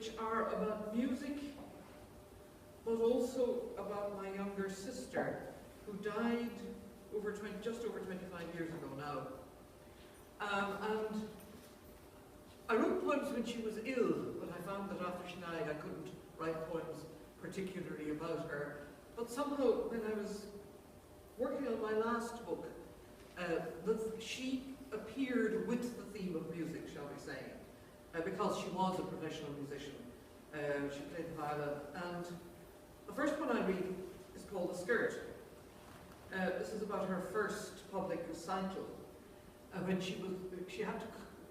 which are about music, but also about my younger sister, who died just over 25 years ago now. And I wrote poems when she was ill, but I found that after she died I couldn't write poems particularly about her. But somehow, when I was working on my last book, she appeared with the theme of music, shall we say, because she was a professional musician. She played the violin, and the first one I read is called The Skirt. This is about her first public recital, when she had to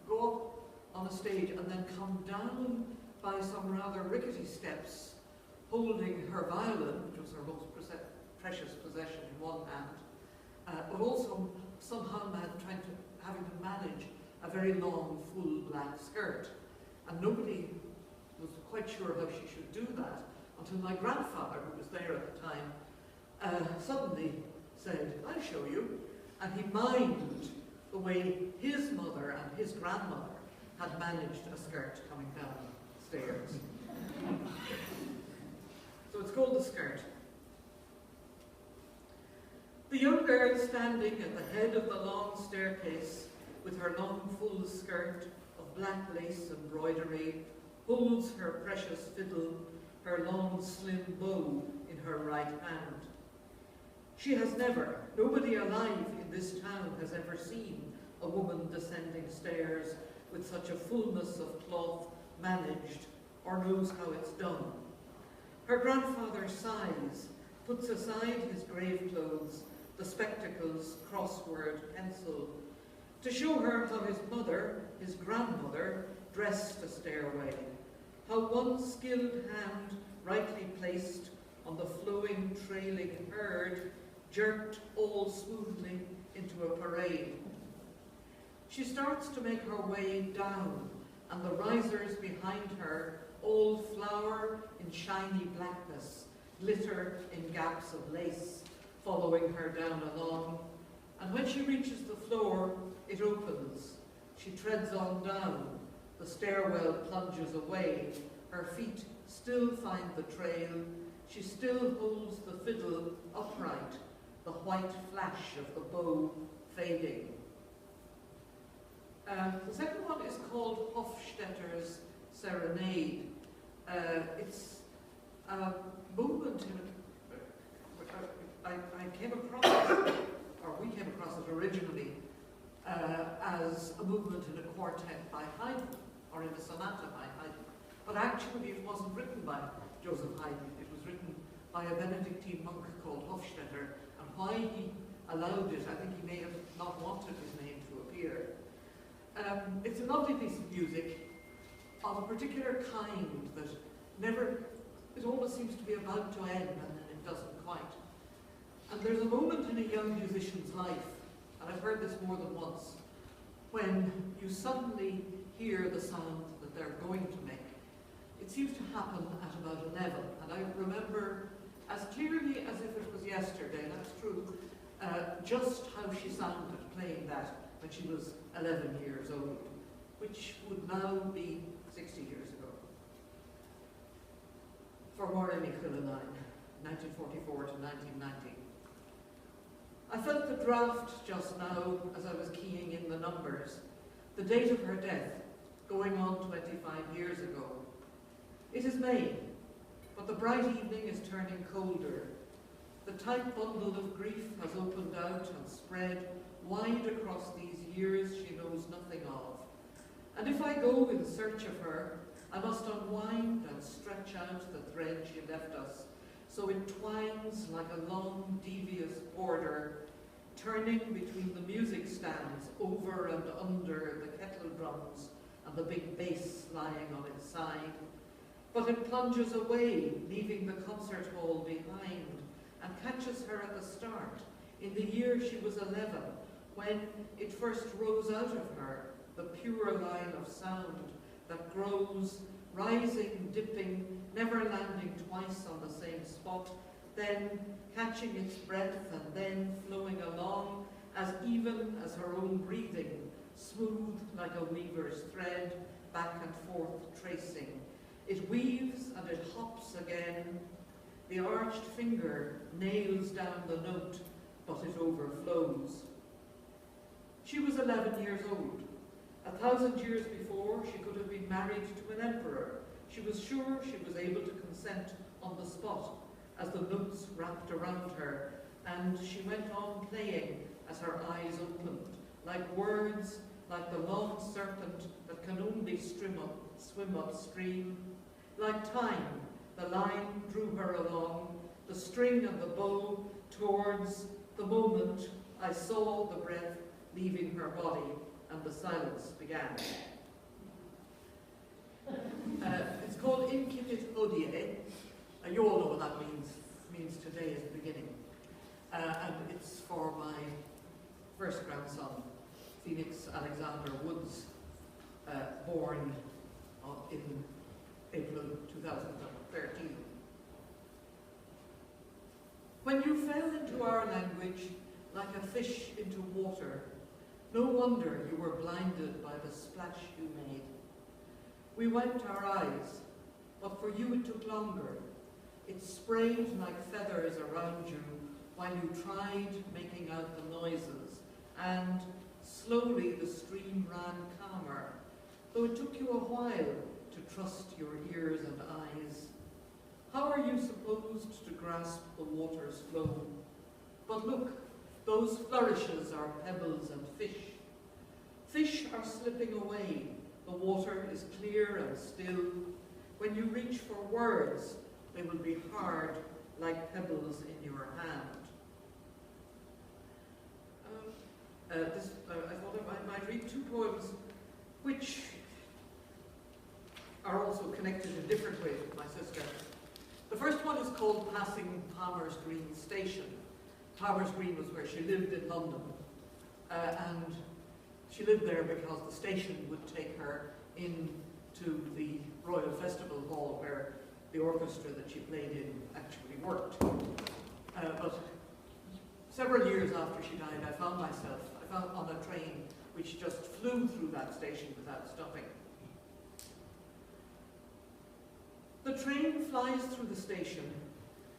go up on a stage and then come down by some rather rickety steps, holding her violin, which was her most precious possession, in one hand, but also somehow having to manage a very long, full black skirt. And nobody was quite sure how she should do that until my grandfather, who was there at the time, suddenly said, "I'll show you." And he mimed the way his mother and his grandmother had managed a skirt coming down stairs. So it's called The Skirt. The young girl standing at the head of the long staircase with her long full skirt of black lace embroidery holds her precious fiddle, her long slim bow in her right hand. She has never, nobody alive in this town has ever seen a woman descending stairs with such a fullness of cloth managed, or knows how it's done. Her grandfather sighs, puts aside his grave clothes, the spectacles, crossword, pencil, to show her how his mother, his grandmother, dressed a stairway, how one skilled hand, rightly placed on the flowing, trailing herd, jerked all smoothly into a parade. She starts to make her way down, and the risers behind her all flower in shiny blackness, glitter in gaps of lace, following her down along. And when she reaches the floor, it opens. She treads on down. The stairwell plunges away. Her feet still find the trail. She still holds the fiddle upright, the white flash of the bow fading. The second one is called Hoffstetter's Serenade. It's a movement I came across it, or we came across it originally, as a movement in a quartet by Haydn, or in a sonata by Haydn. But actually it wasn't written by Joseph Haydn, it was written by a Benedictine monk called Hoffstetter, and why he allowed it, I think he may have not wanted his name to appear. It's a lovely piece of music of a particular kind that it almost seems to be about to end, and then it doesn't quite. And there's a moment in a young musician's life, and I've heard this more than once, when you suddenly hear the sound that they're going to make. It seems to happen at about 11, and I remember as clearly as if it was yesterday, that's true, just how she sounded playing that when she was 11 years old, which would now be 60 years ago. For Chuilleanáin, 1944 to 1990. I felt the draft just now as I was keying in the numbers, the date of her death, going on 25 years ago. It is May, but the bright evening is turning colder. The tight bundle of grief has opened out and spread wide across these years she knows nothing of. And if I go in search of her, I must unwind and stretch out the thread she left us, so it twines like a long, devious border, turning between the music stands over and under the kettle drums and the big bass lying on its side. But it plunges away, leaving the concert hall behind, and catches her at the start, in the year she was 11, when it first rose out of her, the pure line of sound that grows, rising, dipping, never landing twice on the same spot, then catching its breath and then flowing along as even as her own breathing, smooth like a weaver's thread, back and forth tracing, It weaves and it hops again. The arched finger nails down the note, but it overflows. She was 11 years old. 1,000 years before, she could have been married to an emperor. She was sure she was able to consent on the spot as the notes wrapped around her, and she went on playing as her eyes opened, like words, like the long serpent that can only swim upstream. Like time, the line drew her along, the string and the bow towards the moment I saw the breath leaving her body and the silence began. It's called Incipit, Hodie. You all know what that means. It means today is the beginning. And it's for my first grandson, Phoenix Alexander Woods, born in April 2013. When you fell into our language like a fish into water, no wonder you were blinded by the splash you made. We wiped our eyes, but for you it took longer. It sprayed like feathers around you while you tried making out the noises, and slowly the stream ran calmer, though it took you a while to trust your ears and eyes. How are you supposed to grasp the water's flow? But look, those flourishes are pebbles and fish. Fish are slipping away. The water is clear and still. When you reach for words, they will be hard like pebbles in your hand. I thought I might read two poems which are also connected in different ways with my sister. The first one is called Passing Palmer's Green Station. Palmer's Green was where she lived in London, and she lived there because the station would take her into the Royal Festival Hall where the orchestra that she played in actually worked. But several years after she died, I found myself on a train which just flew through that station without stopping. The train flies through the station,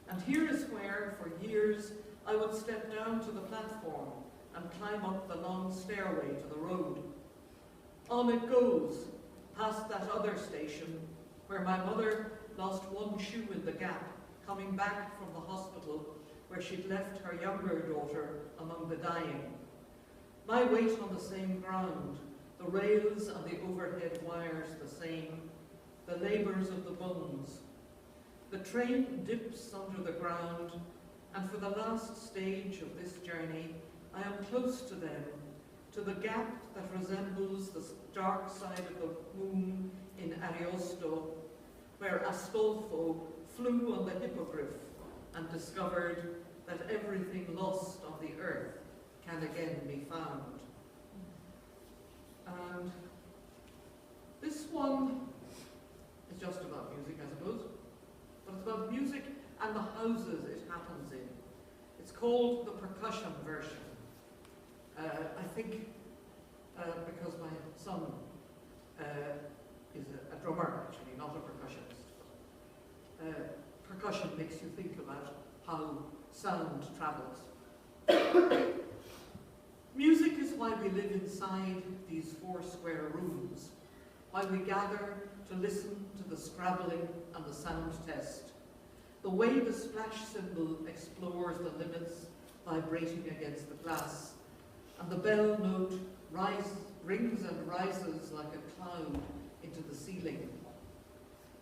and here is where, for years, I would step down to the platform and climb up the long stairway to the road. On it goes, past that other station, where my mother lost one shoe in the gap, coming back from the hospital where she'd left her younger daughter among the dying. My weight on the same ground, the rails and the overhead wires the same, the labours of the bones. The train dips under the ground, and for the last stage of this journey, I am close to them, to the gap that resembles the dark side of the moon in Ariosto, where Astolfo flew on the hippogriff and discovered that everything lost on the earth can again be found. And this one is just about music, I suppose, but it's about music and the houses it happens in. It's called the percussion version. I think because my son is a drummer, actually, not a percussionist. Percussion makes you think about how sound travels. Music is why we live inside these 4 square rooms, why we gather to listen to the scrabbling and the sound test, the way the splash cymbal explores the limits vibrating against the glass, and the bell note rings and rises like a cloud into the ceiling.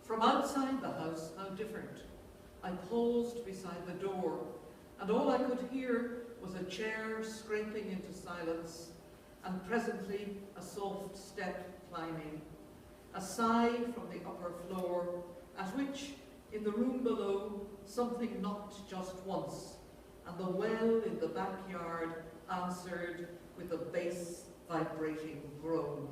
From outside the house, how different. I paused beside the door, and all I could hear was a chair scraping into silence, and presently a soft step climbing, a sigh from the upper floor, at which, in the room below, something knocked just once, and the well in the backyard answered with a bass vibrating groan.